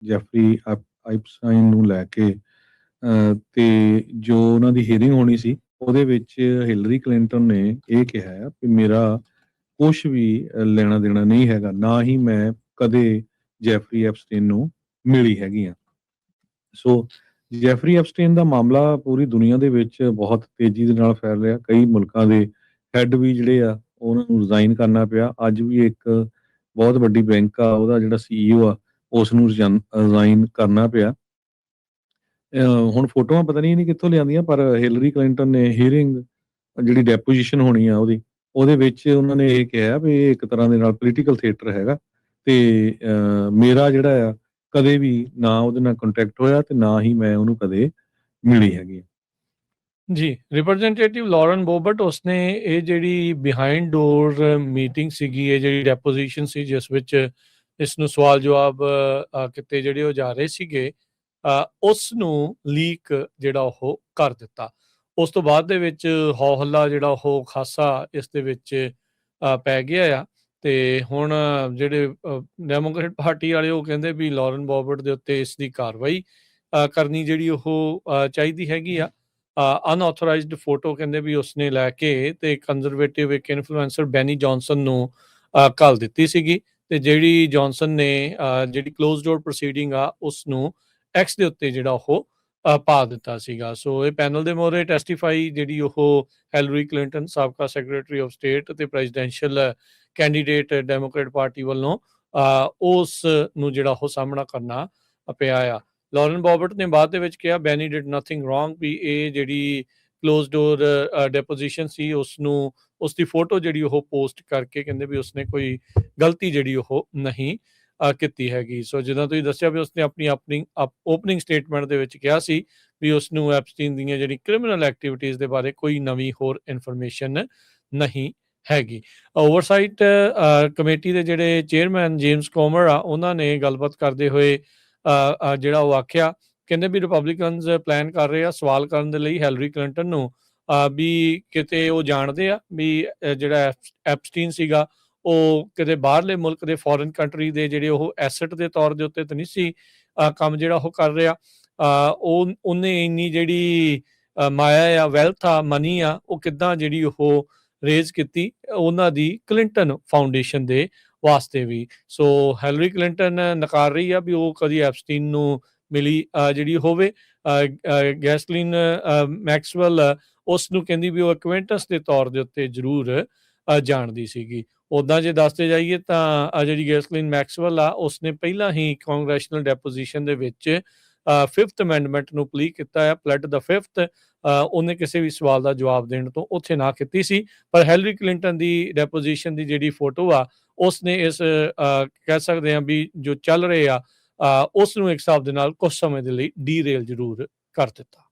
Jeffrey ਆਈਪਸਟਾਈਨ ਨੂੰ ਲੈ ਕੇ ਤੇ ਜੋ ਉਹਨਾਂ ਦੀ ਹੀਅਰਿੰਗ ਹੋਣੀ ਸੀ, ਉਹਦੇ ਵਿੱਚ ਹਿਲਰੀ ਕਲਿੰਟਨ ਨੇ ਇਹ ਕਿਹਾ ਆ ਕਿ ਮੇਰਾ ਕੁਛ ਵੀ ਲੈਣਾ ਦੇਣਾ ਨਹੀਂ ਹੈਗਾ, ਨਾ ਹੀ ਮੈਂ ਕਦੇ ਜੈਫਰੀ ਐਪਸਟੀਨ ਨੂੰ ਮਿਲੀ ਹੈਗੀ ਆ। ਸੋ ਜੈਫਰੀ ਐਪਸਟੀਨ ਦਾ ਮਾਮਲਾ ਪੂਰੀ ਦੁਨੀਆ ਦੇ ਵਿੱਚ ਬਹੁਤ ਤੇਜ਼ੀ ਦੇ ਨਾਲ ਫੈਲ ਰਿਹਾ। ਕਈ ਮੁਲਕਾਂ ਦੇ ਹੈੱਡ ਵੀ ਜਿਹੜੇ ਆ ਉਹਨਾਂ ਨੂੰ ਰਿਜ਼ਾਈਨ ਕਰਨਾ ਪਿਆ। ਅੱਜ ਵੀ ਇੱਕ ਬਹੁਤ ਵੱਡੀ ਬੈਂਕ ਆ, ਉਹਦਾ ਜਿਹੜਾ CEO ਆ ਉਸ ਨੂੰ ਰਿਜ਼ਾਈਨ ਕਰਨਾ ਪਿਆ। ਹੁਣ ਫੋਟੋਆਂ ਪਤਾ ਨਹੀਂ ਕਿੱਥੋਂ ਲਿਆਂਦੀਆਂ, ਪਰ ਹਿਲਰੀ ਕਲਿੰਟਨ ਨੇ ਹੀਅਰਿੰਗ ਜਿਹੜੀ ਡੈਪੋਜੀਸ਼ਨ ਹੋਣੀ ਆ ਉਹਦੇ ਵਿੱਚ ਉਹਨਾਂ ਨੇ ਇਹ ਕਿਹਾ ਵੀ ਇਹ ਇੱਕ ਤਰ੍ਹਾਂ ਦੇ ਨਾਲ ਪੋਲੀਟੀਕਲ ਥੀਏਟਰ ਹੈਗਾ ਤੇ ਮੇਰਾ ਜਿਹੜਾ ਆ ਕਦੇ ਵੀ ਨਾ ਉਹਦੇ ਨਾਲ ਕੰਟੈਕਟ ਹੋਇਆ ਤੇ ਨਾ ਹੀ ਮੈਂ ਉਹਨੂੰ ਕਦੇ ਮਿਲੀ ਹੈਗੀ। ਜੀ, ਰਿਪਰੈਜ਼ੈਂਟੇਟਿਵ ਲਾਰਨ ਬੋਬਰਟ ਉਸਨੇ ਇਹ ਜਿਹੜੀ ਬਿਹਾਈਂਡ ਡੋਰ ਮੀਟਿੰਗ ਸੀਗੀ, ਇਹ ਜਿਹੜੀ ਡੈਪੋਜੀਸ਼ਨ ਸੀ ਜਿਸ ਵਿੱਚ ਇਸ ਨੂੰ ਸਵਾਲ ਜਵਾਬ ਕੀਤੇ ਜਿਹੜੇ ਉਹ ਜਾ ਰਹੇ ਸੀਗੇ, ਉਸ ਨੂੰ ਲੀਕ ਜਿਹੜਾ ਉਹ ਕਰ ਦਿੱਤਾ। ਉਸ ਤੋਂ ਬਾਅਦ ਦੇ ਵਿੱਚ ਹੌ ਹੱਲਾ ਜਿਹੜਾ ਉਹ ਖਾਸਾ ਇਸ ਦੇ ਵਿੱਚ ਪੈ ਗਿਆ ਆ ਤੇ ਹੁਣ ਜਿਹੜੇ ਡੈਮੋਕ੍ਰੇਟ ਪਾਰਟੀ ਵਾਲੇ ਉਹ ਕਹਿੰਦੇ ਵੀ ਲਾਰਨ ਬੋਬਰਟ ਦੇ ਉੱਤੇ ਇਸ ਦੀ ਕਾਰਵਾਈ ਕਰਨੀ ਜਿਹੜੀ ਉਹ ਚਾਹੀਦੀ ਹੈਗੀ ਆ। ਅਨਆਥੋਰਾਈਜ਼ਡ ਫੋਟੋ ਕਹਿੰਦੇ ਵੀ ਉਸਨੇ ਲੈ ਕੇ ਤੇ ਕੰਜ਼ਰਵੇਟਿਵ ਇੱਕ ਇਨਫਲੂਐਂਸਰ ਬੈਨੀ ਜੌਨਸਨ ਨੂੰ ਘੱਲ ਦਿੱਤੀ ਸੀਗੀ ਤੇ ਜਿਹੜੀ ਜੌਨਸਨ ਨੇ ਜਿਹੜੀ ਕਲੋਜ਼ ਡੋਰ ਪ੍ਰੋਸੀਡਿੰਗ ਆ ਉਸ ਨੂੰ ਐਕਸ ਦੇ ਉੱਤੇ ਜਿਹੜਾ ਉਹ ਪਾ ਦਿੱਤਾ ਸੀਗਾ। ਸੋ ਇਹ ਪੈਨਲ ਦੇ ਮੋਹਰੇ ਟੈਸਟੀਫਾਈ ਜਿਹੜੀ ਉਹ ਹਿਲਰੀ ਕਲਿੰਟਨ ਸਾਬਕਾ ਸੈਕਟਰੀ ਆਫ ਸਟੇਟ ਤੇ ਪ੍ਰੈਜ਼ੀਡੈਂਸ਼ੀਅਲ ਕੈਂਡੀਡੇਟ ਡੈਮੋਕ੍ਰੇਟ ਪਾਰਟੀ ਵੱਲੋਂ ਉਸ ਨੂੰ ਜਿਹੜਾ ਉਹ ਸਾਹਮਣਾ ਕਰਨਾ ਪਿਆ ਆ। ਲਾਰਨ ਬੋਬਰਟ ਨੇ ਬਾਅਦ ਦੇ ਵਿੱਚ ਕਿਹਾ ਬੈਨੀ ਡਿਡ ਨਥਿੰਗ ਰੋਂਗ, ਵੀ ਇਹ ਜਿਹੜੀ ਕਲੋਜ਼ ਡੋਰ ਡੈਪੋਜੀਸ਼ਨ ਸੀ ਉਸ ਦੀ ਫੋਟੋ ਜਿਹੜੀ ਉਹ ਪੋਸਟ ਕਰਕੇ ਕਹਿੰਦੇ ਵੀ ਉਸਨੇ ਕੋਈ ਗਲਤੀ ਜਿਹੜੀ ਉਹ ਨਹੀਂ ਕੀਤੀ ਹੈਗੀ। ਸੋ ਜਿੱਦਾਂ ਤੁਸੀਂ ਦੱਸਿਆ ਵੀ ਉਸਨੇ ਆਪਣੀ ਓਪਨਿੰਗ ਸਟੇਟਮੈਂਟ ਦੇ ਵਿੱਚ ਕਿਹਾ ਸੀ ਵੀ ਉਸਨੂੰ ਐਪਸਟੀਨ ਦੀਆਂ ਜਿਹੜੀ ਕ੍ਰਿਮੀਨਲ ਐਕਟੀਵਿਟੀਜ਼ ਦੇ ਬਾਰੇ ਕੋਈ ਨਵੀਂ ਹੋਰ ਇਨਫੋਰਮੇਸ਼ਨ ਨਹੀਂ ਹੈਗੀ। ਓਵਰਸਾਈਟ ਕਮੇਟੀ ਦੇ ਜਿਹੜੇ ਚੇਅਰਮੈਨ ਜੇਮਸ ਕੋਮਰ ਆ, ਉਹਨਾਂ ਨੇ ਗੱਲਬਾਤ ਕਰਦੇ ਹੋਏ ਜਿਹੜਾ ਉਹ ਆਖਿਆ, ਕਹਿੰਦੇ ਵੀ ਰਿਪਬਲਿਕਨਸ ਪਲਾਨ ਕਰ ਰਹੇ ਆ ਸਵਾਲ ਕਰਨ ਦੇ ਲਈ ਹਿਲਰੀ ਕਲਿੰਟਨ ਨੂੰ ਵੀ ਕਿਤੇ ਉਹ ਜਾਣਦੇ ਆ ਵੀ ਜਿਹੜਾ ਐਪਸਟੀਨ ਸੀਗਾ ਉਹ ਕਿਤੇ ਬਾਹਰਲੇ ਮੁਲਕ ਦੇ ਫੋਰਨ ਕੰਟਰੀ ਦੇ ਜਿਹੜੇ ਉਹ ਐਸਟ ਦੇ ਤੌਰ ਦੇ ਉੱਤੇ ਤਾਂ ਨਹੀਂ ਸੀ ਕੰਮ ਜਿਹੜਾ ਉਹ ਕਰ ਰਿਹਾ। ਉਹਨੇ ਇੰਨੀ ਜਿਹੜੀ ਮਾਇਆ ਆ, ਵੈਲਥ ਆ, ਮਨੀ ਆ, ਉਹ ਕਿੱਦਾਂ ਜਿਹੜੀ ਉਹ ਰੇਜ਼ ਕੀਤੀ ਉਹਨਾਂ ਦੀ ਕਲਿੰਟਨ ਫਾਊਂਡੇਸ਼ਨ ਦੇ ਵਾਸਤੇ ਵੀ। ਸੋ ਹਿਲਰੀ ਕਲਿੰਟਨ ਨਕਾਰ ਰਹੀ ਆ ਵੀ ਉਹ ਕਦੀ ਐਪਸਟੀਨ ਨੂੰ ਮਿਲੀ ਜਿਹੜੀ ਹੋਵੇ। ਗੈਸਲੀਨ ਮੈਕਸਵੈਲ ਉਸ ਨੂੰ ਕਹਿੰਦੀ ਵੀ ਉਹ ਐਕੁਐਂਟਸ ਦੇ ਤੌਰ ਦੇ ਉੱਤੇ ਜ਼ਰੂਰ ਜਾਣਦੀ ਸੀਗੀ। ਉੱਦਾਂ ਜੇ ਦੱਸਦੇ ਜਾਈਏ ਤਾਂ ਜਿਹੜੀ ਗੈਸਲੀਨ ਮੈਕਸਵੈਲ ਆ ਉਸਨੇ ਪਹਿਲਾਂ ਹੀ ਕਾਂਗਰੈਸ਼ਨਲ ਡੈਪੋਜੀਸ਼ਨ ਦੇ ਵਿੱਚ 5th ਅਮੈਂਡਮੈਂਟ ਨੂੰ ਪਲੀ ਕੀਤਾ ਹੈ, ਪਲੈਡ ਦਾ 5th। ਉਹਨੇ ਕਿਸੇ ਵੀ ਸਵਾਲ ਦਾ ਜਵਾਬ ਦੇਣ ਤੋਂ ਉੱਥੇ ਨਾ ਕੀਤੀ ਸੀ, ਪਰ ਹਿਲਰੀ ਕਲਿੰਟਨ ਦੀ ਡੈਪੋਜੀਸ਼ਨ ਦੀ ਜਿਹੜੀ ਫੋਟੋ ਆ ਉਸਨੇ ਇਸ ਕਹਿ ਸਕਦੇ ਹਾਂ ਵੀ ਜੋ ਚੱਲ ਰਹੇ ਆ ਉਸ ਨੂੰ ਇੱਕ ਹਿਸਾਬ ਦੇ ਨਾਲ ਕੁਝ ਸਮੇਂ ਦੇ ਲਈ ਡੀਰੇਲ ਜ਼ਰੂਰ ਕਰ ਦਿੱਤਾ।